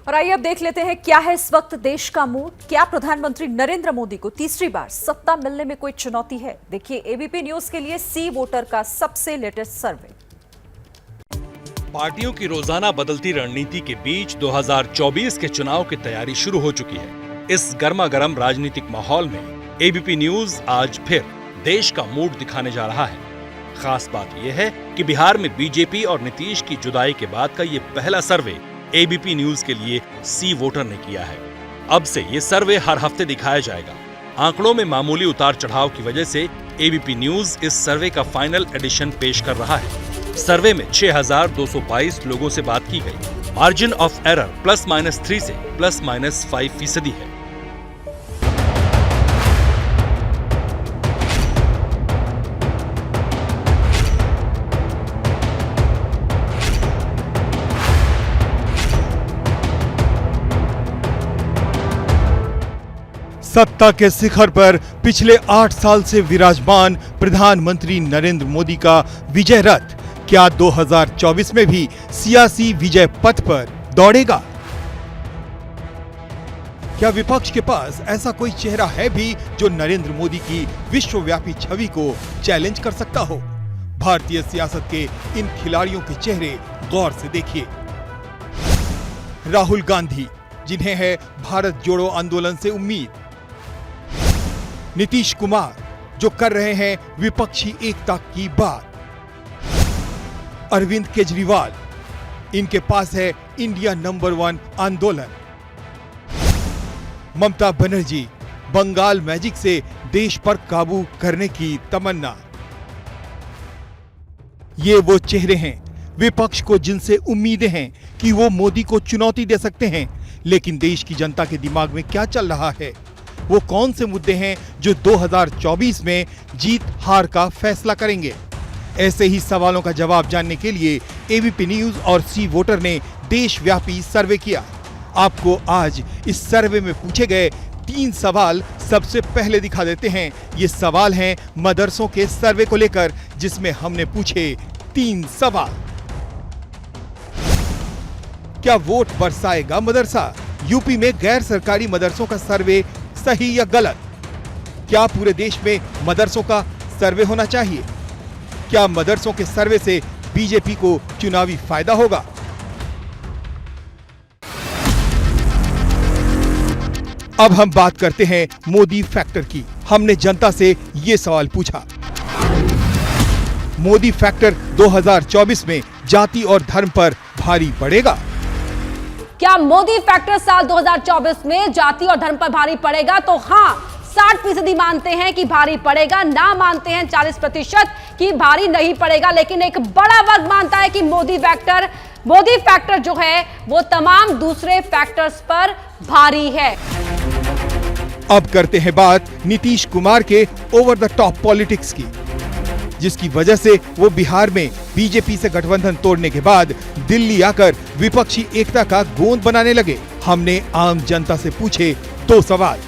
और आइए अब देख लेते हैं क्या है इस वक्त देश का मूड। क्या प्रधानमंत्री नरेंद्र मोदी को तीसरी बार सत्ता मिलने में कोई चुनौती है? देखिए एबीपी न्यूज के लिए सी वोटर का सबसे लेटेस्ट सर्वे। पार्टियों की रोजाना बदलती रणनीति के बीच 2024 के चुनाव की तैयारी शुरू हो चुकी है। इस गर्मागर्म राजनीतिक माहौल में एबीपी न्यूज आज फिर देश का मूड दिखाने जा रहा है। खास बात यह है कि बिहार में बीजेपी और नीतीश की जुदाई के बाद का ये पहला सर्वे एबीपी न्यूज के लिए सी वोटर ने किया है। अब से ये सर्वे हर हफ्ते दिखाया जाएगा। आंकड़ों में मामूली उतार चढ़ाव की वजह से एबीपी न्यूज इस सर्वे का फाइनल एडिशन पेश कर रहा है। सर्वे में 6,222 लोगों से बात की गई। मार्जिन ऑफ एरर +-3 से +-5% है। सत्ता के शिखर पर पिछले 8 साल से विराजमान प्रधानमंत्री नरेंद्र मोदी का विजय रथ क्या 2024 में भी सियासी विजय पथ पर दौड़ेगा? क्या विपक्ष के पास ऐसा कोई चेहरा है भी जो नरेंद्र मोदी की विश्वव्यापी छवि को चैलेंज कर सकता हो? भारतीय सियासत के इन खिलाड़ियों के चेहरे गौर से देखिए। राहुल गांधी, जिन्हें है भारत जोड़ो आंदोलन से उम्मीद। नीतीश कुमार, जो कर रहे हैं विपक्षी एकता की बात। अरविंद केजरीवाल, इनके पास है इंडिया नंबर 1 आंदोलन। ममता बनर्जी, बंगाल मैजिक से देश पर काबू करने की तमन्ना। ये वो चेहरे हैं विपक्ष को जिनसे उम्मीदें हैं कि वो मोदी को चुनौती दे सकते हैं। लेकिन देश की जनता के दिमाग में क्या चल रहा है? वो कौन से मुद्दे हैं जो 2024 में जीत हार का फैसला करेंगे? ऐसे ही सवालों का जवाब जानने के लिए एबीपी न्यूज और सी वोटर ने देशव्यापी सर्वे किया। आपको आज इस सर्वे में पूछे गए 3 सवाल सबसे पहले दिखा देते हैं। ये सवाल हैं मदरसों के सर्वे को लेकर, जिसमें हमने पूछे 3 सवाल। क्या वोट बरसाएगा मदरसा? यूपी में गैर सरकारी मदरसों का सर्वे सही या गलत? क्या पूरे देश में मदरसों का सर्वे होना चाहिए? क्या मदरसों के सर्वे से बीजेपी को चुनावी फायदा होगा? अब हम बात करते हैं मोदी फैक्टर की। हमने जनता से ये सवाल पूछा। मोदी फैक्टर 2024 में जाति और धर्म पर भारी पड़ेगा? क्या मोदी फैक्टर साल 2024 में जाति और धर्म पर भारी पड़ेगा? तो हाँ, 60% मानते हैं कि भारी पड़ेगा, ना मानते हैं 40% कि भारी नहीं पड़ेगा। लेकिन एक बड़ा वर्ग मानता है कि मोदी फैक्टर जो है वो तमाम दूसरे फैक्टर्स पर भारी है। अब करते हैं बात नीतीश कुमार के ओवर द टॉप पॉलिटिक्स की, जिसकी वजह से वो बिहार में बीजेपी से गठबंधन तोड़ने के बाद दिल्ली आकर विपक्षी एकता का गोंद बनाने लगे। हमने आम जनता से पूछे 2 सवाल।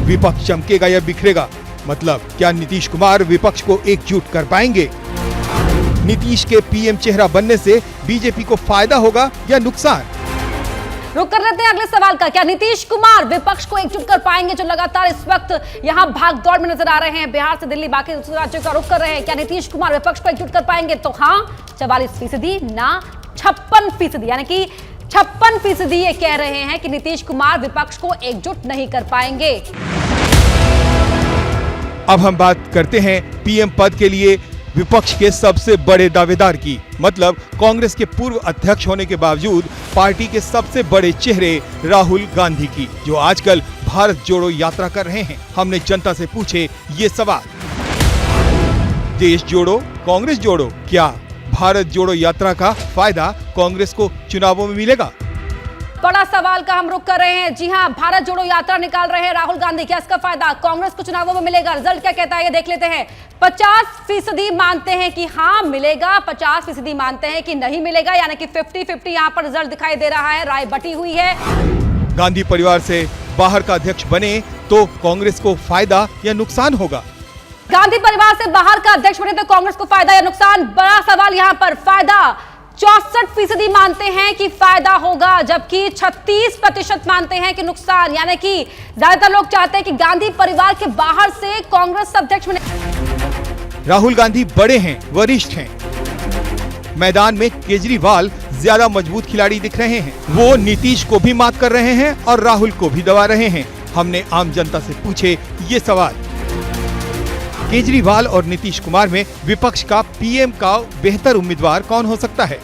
विपक्ष चमकेगा या बिखरेगा? मतलब क्या नीतीश कुमार विपक्ष को एकजुट कर पाएंगे? नीतीश के पीएम चेहरा बनने से बीजेपी को फायदा होगा या नुकसान? रुक कर लेते हैं अगले सवाल का। क्या नीतीश कुमार विपक्ष को एकजुट कर पाएंगे, जो लगातार इस वक्त यहां भाग दौड़ में नजर आ रहे हैं, बिहार से दिल्ली बाकी दूसरे राज्यों का रुख कर रहे हैं? क्या नीतीश कुमार विपक्ष को एकजुट कर पाएंगे? तो हाँ 44%, ना 56%, यानी कि 56% ये कह रहे हैं कि नीतीश कुमार विपक्ष को एकजुट नहीं कर पाएंगे। अब हम बात करते हैं पीएम पद के लिए विपक्ष के सबसे बड़े दावेदार की, मतलब कांग्रेस के पूर्व अध्यक्ष होने के बावजूद पार्टी के सबसे बड़े चेहरे राहुल गांधी की, जो आजकल भारत जोड़ो यात्रा कर रहे हैं। हमने जनता से पूछे ये सवाल। देश जोड़ो, कांग्रेस जोड़ो, क्या भारत जोड़ो यात्रा का फायदा कांग्रेस को चुनावों में मिलेगा? बड़ा सवाल का हम रुख कर रहे हैं। जी हां, भारत जोड़ो यात्रा निकाल रहे हैं राहुल गांधी। क्या इसका फायदा कांग्रेस को चुनावों में मिलेगा? रिजल्ट क्या कहता है ये देख लेते हैं। 50% मानते हैं कि हाँ मिलेगा, 50% मानते हैं कि नहीं मिलेगा, यानी कि 50-50 यहां पर रिजल्ट दिखाई दे रहा है। राय बटी हुई है। गांधी परिवार से बाहर का अध्यक्ष बने तो कांग्रेस को फायदा या नुकसान होगा? गांधी परिवार से बाहर का अध्यक्ष बने तो कांग्रेस को फायदा या नुकसान? बड़ा सवाल यहां पर। फायदा 64% मानते हैं कि फायदा होगा, जबकि 36% मानते हैं कि नुकसान। यानी कि ज्यादातर लोग चाहते हैं कि गांधी परिवार के बाहर से कांग्रेस अध्यक्ष बने। राहुल गांधी बड़े हैं, वरिष्ठ हैं। मैदान में केजरीवाल ज्यादा मजबूत खिलाड़ी दिख रहे हैं। वो नीतीश को भी मात कर रहे हैं और राहुल को भी दबा रहे हैं। हमने आम जनता से पूछे ये सवाल। केजरीवाल और नीतीश कुमार में विपक्ष का पीएम का बेहतर उम्मीदवार कौन हो सकता है?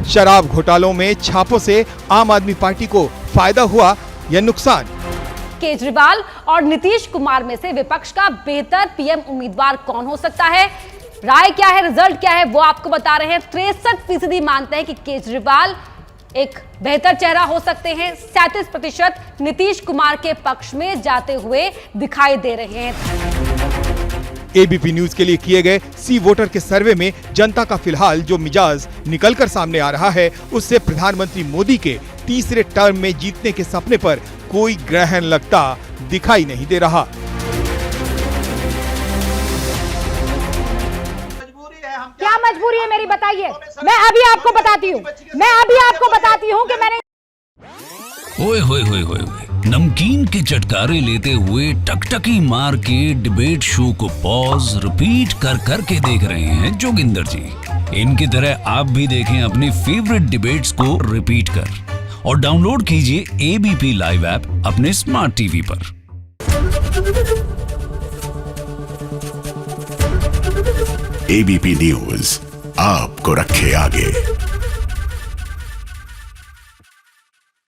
शराब घोटालों में छापों से आम आदमी पार्टी को फायदा हुआ या नुकसान? केजरीवाल और नीतीश कुमार में से विपक्ष का बेहतर पीएम उम्मीदवार कौन हो सकता है? राय क्या है, रिजल्ट क्या है, वो आपको बता रहे हैं। 63% मानते हैं कि केजरीवाल एक बेहतर चेहरा हो सकते हैं। 37% नीतीश कुमार के पक्ष में जाते हुए दिखाई दे रहे हैं। एबीपी न्यूज के लिए किए गए सी वोटर के सर्वे में जनता का फिलहाल जो मिजाज निकलकर सामने आ रहा है, उससे प्रधानमंत्री मोदी के तीसरे टर्म में जीतने के सपने पर कोई ग्रहण लगता दिखाई नहीं दे रहा। क्या मजबूरी है मेरी, बताइए। मैं अभी आपको बताती हूँ कि मैंने ओए होए होए होए होए। नमकीन के चटकारे लेते हुए टकटकी मार के डिबेट शो को पॉज रिपीट कर कर के देख रहे हैं जोगिंदर जी। इनकी तरह आप भी देखें अपनी फेवरेट डिबेट्स को रिपीट कर और डाउनलोड कीजिए एबीपी लाइव ऐप अपने स्मार्ट टीवी पर। एबीपी न्यूज आपको रखे आगे।